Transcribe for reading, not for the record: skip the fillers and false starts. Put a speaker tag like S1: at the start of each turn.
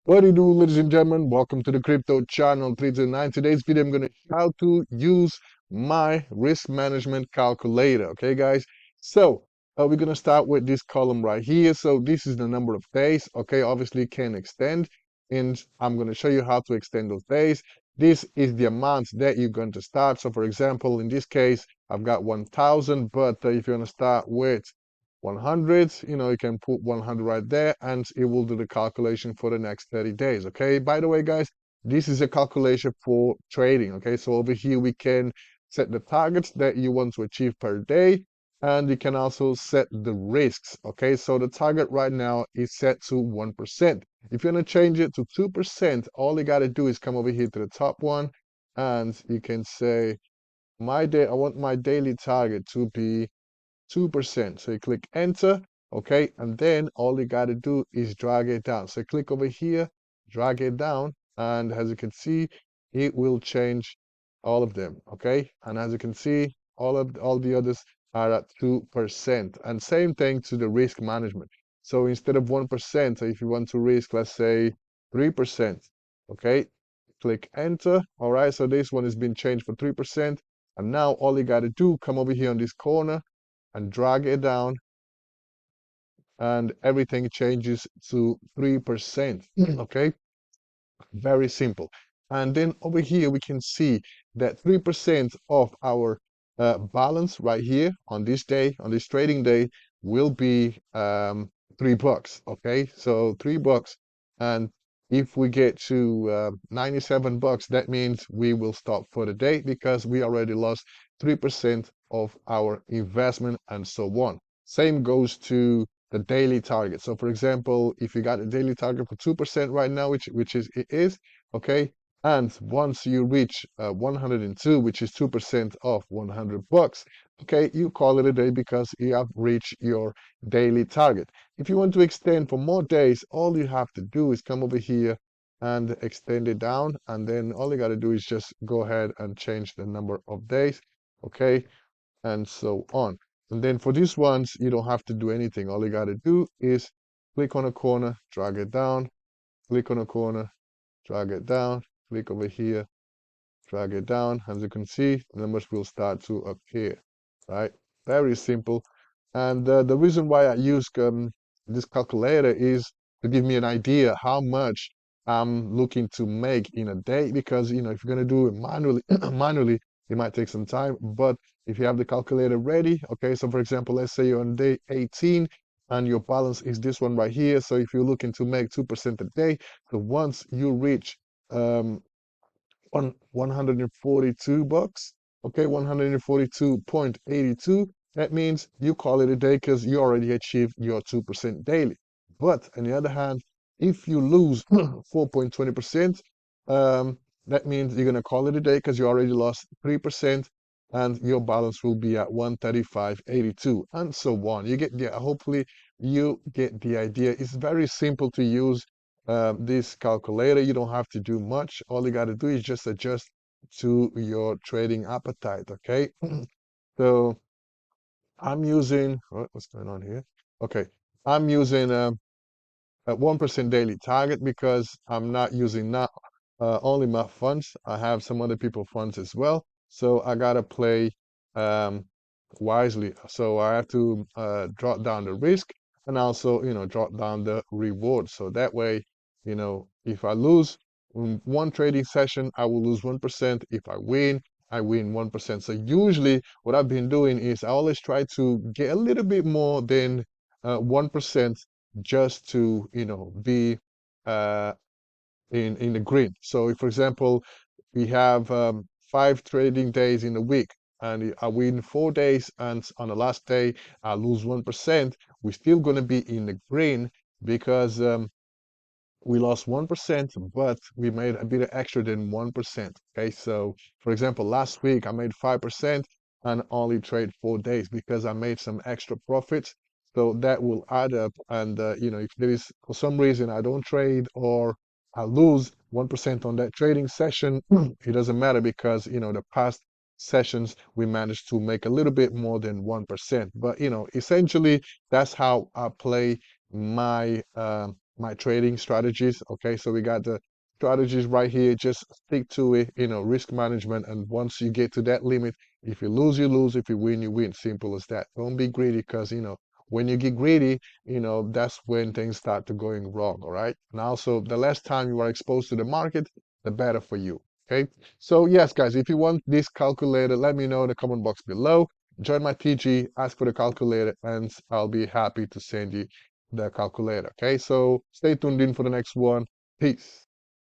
S1: What do you do, ladies and gentlemen? Welcome to the crypto channel 329. Today's video, I'm going to show how to use my risk management calculator. Okay, guys. So we're going to start with this column right here. So this is the number of days. Okay, obviously can extend, and I'm going to show you how to extend those days. This is the amount that you're going to start. So for example, in this case, I've got 1,000, but if you want to start with 100, you can put 100 right there and it will do the calculation for the next 30 days. Okay, by the way, guys, this is a calculation for trading. Okay, so over here we can set the targets that you want to achieve per day, and you can also set the risks. Okay, so the target right now is set to 1%. If you want to change it to 2%, all you got to do is come over here to the top one, and you can say I want my daily target to be 2%. So you click enter, okay, and then all you got to do is drag it down. So click over here, drag it down, and as you can see, it will change all of them, okay? And as you can see, all the others are at 2%. And same thing to the risk management. So instead of 1%, so if you want to risk, let's say 3%, okay? Click enter. All right, so this one has been changed for 3%. And now all you got to do, come over here on this corner and drag it down, and everything changes to 3%. Okay, very simple. And then over here we can see that 3% of our balance right here on this day, on this trading day, will be $3. Okay, so $3. And if we get to $97, that means we will stop for the day because we already lost 3% of our investment, and so on. Same goes to the daily target. So for example, if you got a daily target for 2% right now, which is it is, okay, and once you reach 102, which is 2% of $100, okay, you call it a day because you have reached your daily target. If you want to extend for more days, all you have to do is come over here and extend it down, and then all you got to do is just go ahead and change the number of days, okay, and so on. And then for these ones, you don't have to do anything. All you got to do is click on a corner, drag it down, click on a corner, drag it down, click over here, drag it down. As you can see, the numbers will start to appear, right? Very simple. And the reason why I use this calculator is to give me an idea how much I'm looking to make in a day, because if you're going to do it manually, manually, it might take some time. But if you have the calculator ready, okay, so for example, let's say you're on day 18 and your balance is this one right here. So if you're looking to make 2% a day, so once you reach um, 142 bucks, okay, 142.82, that means you call it a day because you already achieved your 2% daily. But on the other hand, if you lose 4.20%, that means you're going to call it a day because you already lost 3%, and your balance will be at 135.82, and so on. You get, yeah, hopefully you get the idea. It's very simple to use this calculator. You don't have to do much. All you got to do is just adjust to your trading appetite, okay? So I'm using, what's going on here? Okay, I'm using a 1% daily target because I'm not using not only my funds. I have some other people funds as well. So I gotta play um, wisely. So I have to drop down the risk and also, drop down the reward. So that way, if I lose one trading session, I will lose 1%. If I win 1%. So usually what I've been doing is I always try to get a little bit more than 1% just to, be uh, in the green. So if, for example, we have 5 trading days in a week, and I win 4 days, and on the last day I lose 1%, we're still going to be in the green because we lost 1%, but we made a bit extra than 1%. Okay, so for example, last week I made 5% and only trade 4 days because I made some extra profits. So that will add up, and if there is for some reason I don't trade or I lose 1% on that trading session, it doesn't matter because the past sessions we managed to make a little bit more than 1%. But essentially that's how I play my my trading strategies. Okay, so we got the strategies right here. Just stick to it, risk management. And once you get to that limit, if you lose, you lose. If you win, you win. Simple as that. Don't be greedy, because when you get greedy, that's when things start to going wrong. All right. And also, the less time you are exposed to the market, the better for you. Okay. So yes, guys, if you want this calculator, let me know in the comment box below. Join my TG, ask for the calculator, and I'll be happy to send you the calculator. Okay, so stay tuned in for the next one. Peace.